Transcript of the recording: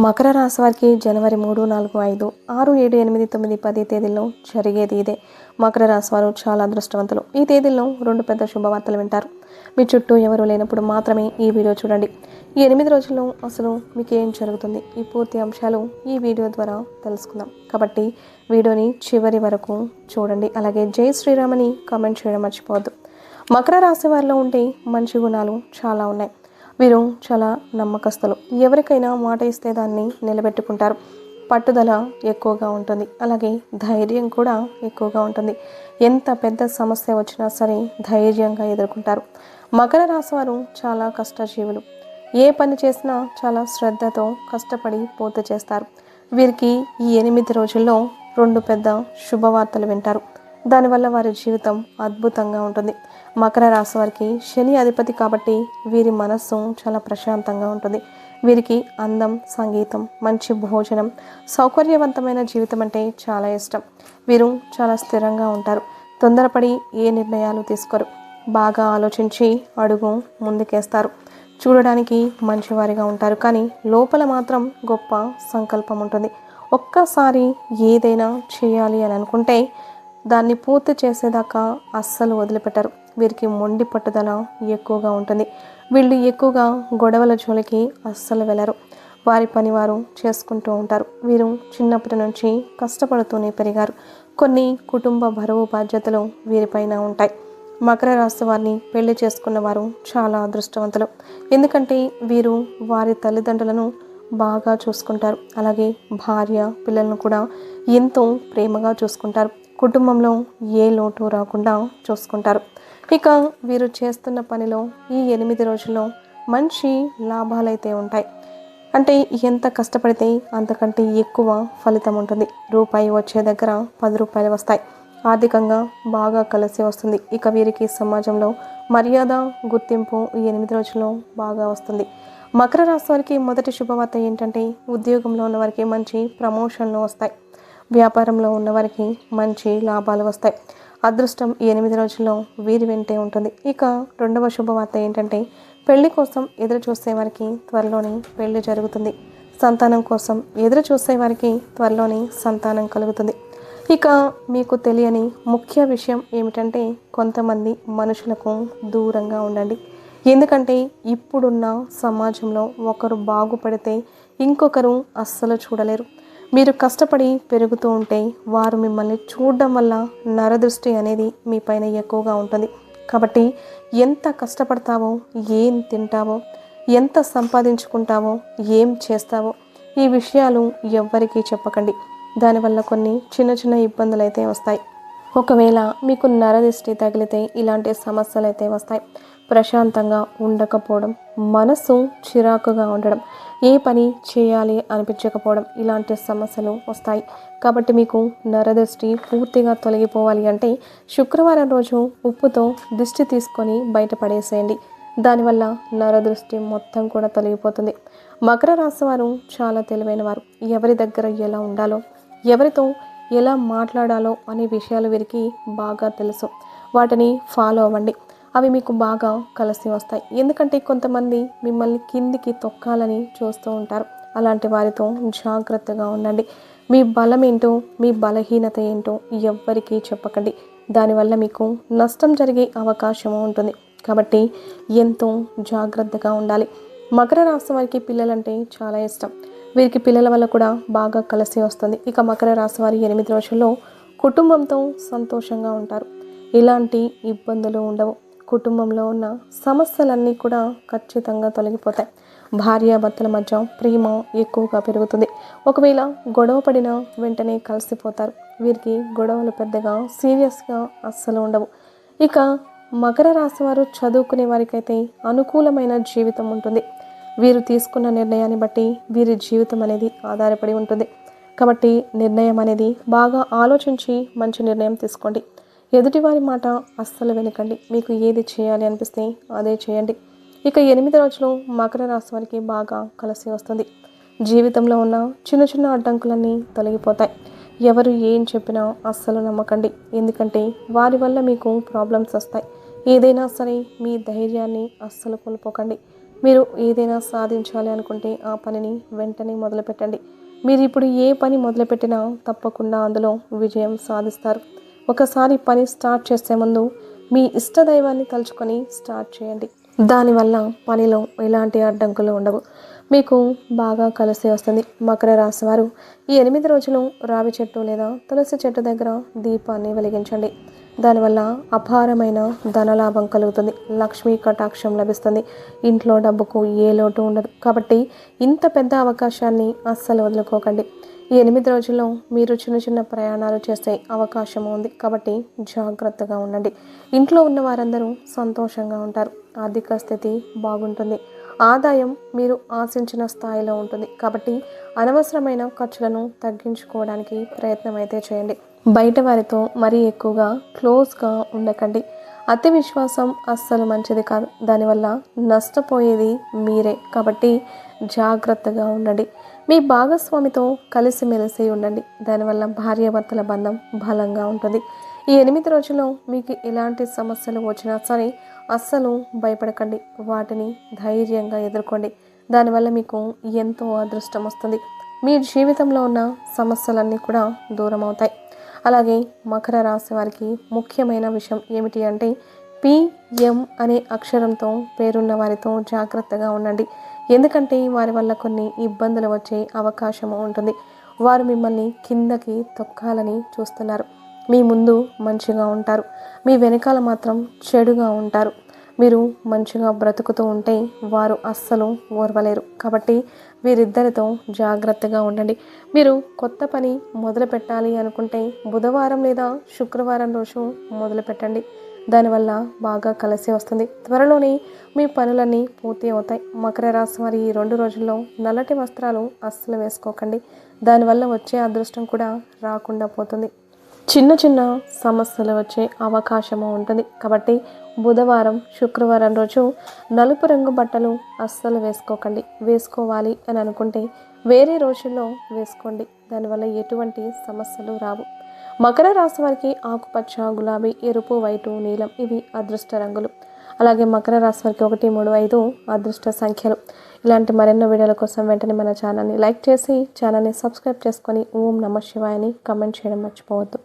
మకర రాశి వారికి జనవరి 3, 4, 5, 6, 7, 8, 9, 10 తేదీల్లో జరిగేది ఇదే. మకర రాశి వారు చాలా అదృష్టవంతులు. ఈ తేదీల్లో 2 పెద్ద శుభవార్తలు వింటారు. మీ చుట్టూ ఎవరు లేనప్పుడు మాత్రమే ఈ వీడియో చూడండి. ఈ 8 రోజుల్లో అసలు మీకు ఏం జరుగుతుంది, ఈ పూర్తి అంశాలు ఈ వీడియో ద్వారా తెలుసుకుందాం. కాబట్టి వీడియోని చివరి వరకు చూడండి. అలాగే జై శ్రీరామ్ అని కామెంట్ చేయడం మర్చిపోవద్దు. మకర రాశి వారిలో ఉండే మంచి గుణాలు చాలా ఉన్నాయి. వీరు చాలా నమ్మకస్తులు. ఎవరికైనా మాట ఇస్తే దాన్ని నిలబెట్టుకుంటారు. పట్టుదల ఎక్కువగా ఉంటుంది. అలాగే ధైర్యం కూడా ఎక్కువగా ఉంటుంది. ఎంత పెద్ద సమస్య వచ్చినా సరే ధైర్యంగా ఎదుర్కొంటారు. మకర రాశి వారు చాలా కష్టజీవులు. ఏ పని చేసినా చాలా శ్రద్ధతో కష్టపడి పూర్తి చేస్తారు. వీరికి ఈ 8 రోజుల్లో 2 పెద్ద శుభవార్తలు వింటారు. దానివల్ల వారి జీవితం అద్భుతంగా ఉంటుంది. మకర రాశి వారికి శని అధిపతి కాబట్టి వీరి మనస్సు చాలా ప్రశాంతంగా ఉంటుంది. వీరికి అందం, సంగీతం, మంచి భోజనం, సౌకర్యవంతమైన జీవితం అంటే చాలా ఇష్టం. వీరు చాలా స్థిరంగా ఉంటారు. తొందరపడి ఏ నిర్ణయాలు తీసుకోరు. బాగా ఆలోచించి అడుగు ముందుకేస్తారు. చూడడానికి మంచివారిగా ఉంటారు, కానీ లోపల మాత్రం గొప్ప సంకల్పం ఉంటుంది. ఒక్కసారి ఏదైనా చేయాలి అని అనుకుంటే దాన్ని పూర్తి చేసేదాకా అస్సలు వదిలిపెట్టరు. వీరికి మొండి పట్టుదల ఎక్కువగా ఉంటుంది. వీళ్ళు ఎక్కువగా గొడవల జోలికి అస్సలు వెళ్ళరు. వారి పని వారు చేసుకుంటూ ఉంటారు. వీరు చిన్నప్పటి నుంచి కష్టపడుతూనే పెరిగారు. కొన్ని కుటుంబ బరువు బాధ్యతలు వీరిపైన ఉంటాయి. మకర రాశి వారిని పెళ్లి చేసుకున్న వారు చాలా అదృష్టవంతులు. ఎందుకంటే వీరు వారి తల్లిదండ్రులను బాగా చూసుకుంటారు. అలాగే భార్య, పిల్లలను కూడా ఎంతో ప్రేమగా చూసుకుంటారు. కుటుంబంలో ఏ లోటు రాకుండా చూసుకుంటారు. ఇక వీరు చేస్తున్న పనిలో ఈ 8 రోజుల్లో మంచి లాభాలైతే ఉంటాయి. అంటే ఎంత కష్టపడితే అంతకంటే ఎక్కువ ఫలితం ఉంటుంది. రూపాయి వచ్చే దగ్గర 10 రూపాయలు వస్తాయి. ఆర్థికంగా బాగా కలిసి వస్తుంది. ఇక వీరికి సమాజంలో మర్యాద, గుర్తింపు ఈ 8 రోజుల్లో బాగా వస్తుంది. మకర రాశి వారికి మొదటి శుభవార్త ఏంటంటే ఉద్యోగంలో ఉన్న వారికి మంచి ప్రమోషన్లు వస్తాయి. వ్యాపారంలో ఉన్నవారికి మంచి లాభాలు వస్తాయి. అదృష్టం ఈ 8 రోజుల్లో వీరి వెంటే ఉంటుంది. ఇక రెండవ శుభవార్త ఏంటంటే పెళ్లి కోసం ఎదురు చూసేవారికి త్వరలోనే పెళ్లి జరుగుతుంది. సంతానం కోసం ఎదురు చూసేవారికి త్వరలోనే సంతానం కలుగుతుంది. ఇక మీకు తెలియని ముఖ్య విషయం ఏమిటంటే కొంతమంది మనుషులకు దూరంగా ఉండండి. ఎందుకంటే ఇప్పుడున్న సమాజంలో ఒకరు బాగుపడితే ఇంకొకరు అస్సలు చూడలేరు. మీరు కష్టపడి పెరుగుతూ ఉంటే వారు మిమ్మల్ని చూడడం వల్ల నరదృష్టి అనేది మీ పైన ఎక్కువగా ఉంటుంది. కాబట్టి ఎంత కష్టపడతావో, ఏం తింటావో, ఎంత సంపాదించుకుంటావో, ఏం చేస్తావో ఈ విషయాలు ఎవ్వరికీ చెప్పకండి. దానివల్ల కొన్ని చిన్న చిన్న ఇబ్బందులు అయితే వస్తాయి. ఒకవేళ మీకు నరదిష్టి తగిలితే ఇలాంటి సమస్యలు అయితే వస్తాయి. ప్రశాంతంగా ఉండకపోవడం, మనసు చిరాకుగా ఉండడం, ఏ పని చేయాలి అనిపించకపోవడం, ఇలాంటి సమస్యలు వస్తాయి. కాబట్టి మీకు నరదృష్టి పూర్తిగా తొలగిపోవాలి అంటే శుక్రవారం రోజు ఉప్పుతో దిష్టి తీసుకొని బయటపడేసేయండి. దానివల్ల నరదృష్టి మొత్తం కూడా తొలగిపోతుంది. మకర రాశి వారు చాలా తెలివైన వారు. ఎవరి దగ్గర ఎలా ఉండాలో, ఎవరితో ఎలా మాట్లాడాలో అనే విషయాలు వీరికి బాగా తెలుసు. వాటిని ఫాలో అవ్వండి. అవి మీకు బాగా కలిసి వస్తాయి. ఎందుకంటే కొంతమంది మిమ్మల్ని కిందికి తొక్కాలని చూస్తూ ఉంటారు. అలాంటి వారితో జాగ్రత్తగా ఉండండి. మీ బలం ఏంటో, మీ బలహీనత ఏంటో ఎవ్వరికీ చెప్పకండి. దానివల్ల మీకు నష్టం జరిగే అవకాశం ఉంటుంది. కాబట్టి ఎంతో జాగ్రత్తగా ఉండాలి. మకర రాశి వారికి పిల్లలంటే చాలా ఇష్టం. వీరికి పిల్లల వల్ల కూడా బాగా కలిసి వస్తుంది. ఇక మకర రాశి వారి 8 రోజుల్లో కుటుంబంతో సంతోషంగా ఉంటారు. ఎలాంటి ఇబ్బందులు ఉండవు. కుటుంబంలో ఉన్న సమస్యలన్నీ కూడా ఖచ్చితంగా తొలగిపోతాయి. భార్యాభర్తల మధ్య ప్రేమ ఎక్కువగా పెరుగుతుంది. ఒకవేళ గొడవ పడినా వెంటనే కలిసిపోతారు. వీరికి గొడవలు పెద్దగా సీరియస్గా అస్సలు ఉండవు. ఇక మకర రాశి వారు చదువుకునే వారికైతే అనుకూలమైన జీవితం ఉంటుంది. వీరు తీసుకున్న నిర్ణయాన్ని బట్టి వీరి జీవితం అనేది ఆధారపడి ఉంటుంది. కాబట్టి నిర్ణయం అనేది బాగా ఆలోచించి మంచి నిర్ణయం తీసుకోండి. ఎదుటివారి మాట అస్సలు వినకండి. మీకు ఏది చేయాలి అనిపిస్తే అదే చేయండి. ఇక 8 రోజులు మకర రాశి వారికి బాగా కలిసి వస్తుంది. జీవితంలో ఉన్న చిన్న చిన్న అడ్డంకులన్నీ తొలగిపోతాయి. ఎవరు ఏం చెప్పినా అస్సలు నమ్మకండి. ఎందుకంటే వారి వల్ల మీకు ప్రాబ్లమ్స్ వస్తాయి. ఏదైనా సరే మీ ధైర్యాన్ని అస్సలు కోల్పోకండి. మీరు ఏదైనా సాధించాలి అనుకుంటే ఆ పనిని వెంటనే మొదలుపెట్టండి. మీరు ఇప్పుడు ఏ పని మొదలుపెట్టినా తప్పకుండా అందులో విజయం సాధిస్తారు. ఒకసారి పని స్టార్ట్ చేసే ముందు మీ ఇష్టదైవాన్ని తలుచుకొని స్టార్ట్ చేయండి. దానివల్ల పనిలో ఎలాంటి అడ్డంకులు ఉండవు. మీకు బాగా కలిసి వస్తుంది. మకర రాశి వారు ఈ 8 రోజులు రావి చెట్టు లేదా తులసి చెట్టు దగ్గర దీపాన్ని వెలిగించండి. దానివల్ల అపారమైన ధనలాభం కలుగుతుంది. లక్ష్మీ కటాక్షం లభిస్తుంది. ఇంట్లో డబ్బుకు ఏ లోటు ఉండదు. కాబట్టి ఇంత పెద్ద అవకాశాన్ని అస్సలు వదులుకోకండి. ఈ 8 రోజుల్లో మీరు చిన్న చిన్న ప్రయాణాలు చేసే అవకాశం ఉంది. కాబట్టి జాగ్రత్తగా ఉండండి. ఇంట్లో ఉన్న వారందరూ సంతోషంగా ఉంటారు. ఆర్థిక స్థితి బాగుంటుంది. ఆదాయం మీరు ఆశించిన స్థాయిలో ఉంటుంది. కాబట్టి అనవసరమైన ఖర్చులను తగ్గించుకోవడానికి ప్రయత్నం అయితే చేయండి. బయట వారితో మరీ ఎక్కువగా క్లోజ్గా ఉండకండి. అతి విశ్వాసం అస్సలు మంచిది కాదు. దానివల్ల నష్టపోయేది మీరే. కాబట్టి జాగ్రత్తగా ఉండండి. మీ భాగస్వామితో కలిసిమెలిసి ఉండండి. దానివల్ల భార్యాభర్తల బంధం బలంగా ఉంటుంది. ఈ 8 రోజుల్లో మీకు ఎలాంటి సమస్యలు వచ్చినా సరే అస్సలు భయపడకండి. వాటిని ధైర్యంగా ఎదుర్కోండి. దానివల్ల మీకు ఎంతో అదృష్టం వస్తుంది. మీ జీవితంలో ఉన్న సమస్యలన్నీ కూడా దూరం అవుతాయి. అలాగే మకర రాశి వారికి ముఖ్యమైన విషయం ఏమిటి అంటే పిఎం అనే అక్షరంతో పేరున్న వారితో జాగ్రత్తగా ఉండండి. ఎందుకంటే వారి వల్ల కొన్ని ఇబ్బందులు వచ్చే అవకాశం ఉంటుంది. వారు మిమ్మల్ని కిందకి తొక్కాలని చూస్తున్నారు. మీ ముందు మంచిగా ఉంటారు. మీ వెనకాల మాత్రం చెడుగా ఉంటారు. మీరు మంచిగా బ్రతుకుతూ ఉంటే వారు అస్సలు ఓర్వలేరు. కాబట్టి వీరిద్దరితో జాగ్రత్తగా ఉండండి. మీరు కొత్త పని మొదలు పెట్టాలి అనుకుంటే బుధవారం లేదా శుక్రవారం రోజు మొదలు పెట్టండి. దానివల్ల బాగా కలిసి వస్తుంది. త్వరలోనే మీ పనులన్నీ పూర్తి అవుతాయి. మకర రాశి వారి ఈ 2 రోజుల్లో నల్లటి వస్త్రాలు అస్సలు వేసుకోకండి. దానివల్ల వచ్చే అదృష్టం కూడా రాకుండా పోతుంది. చిన్న చిన్న సమస్యలు వచ్చే అవకాశము ఉంటుంది. కాబట్టి బుధవారం శుక్రవారం రోజు నలుపు రంగు బట్టలు అస్సలు వేసుకోకండి. వేసుకోవాలి అని అనుకుంటే వేరే రోజుల్లో వేసుకోండి. దానివల్ల ఎటువంటి సమస్యలు రావు. మకర రాశి వారికి ఆకుపచ్చ, గులాబీ, ఎరుపు, వైటు, నీలం ఇవి అదృష్ట రంగులు. అలాగే మకర రాశి వారికి 1, 3, 5 అదృష్ట సంఖ్యలు. ఇలాంటి మరెన్నో వీడియోల కోసం వెంటనే మన ఛానల్ని లైక్ చేసి ఛానల్ని సబ్స్క్రైబ్ చేసుకొని ఓం నమః శివాయ అని కమెంట్ చేయడం మర్చిపోవద్దు.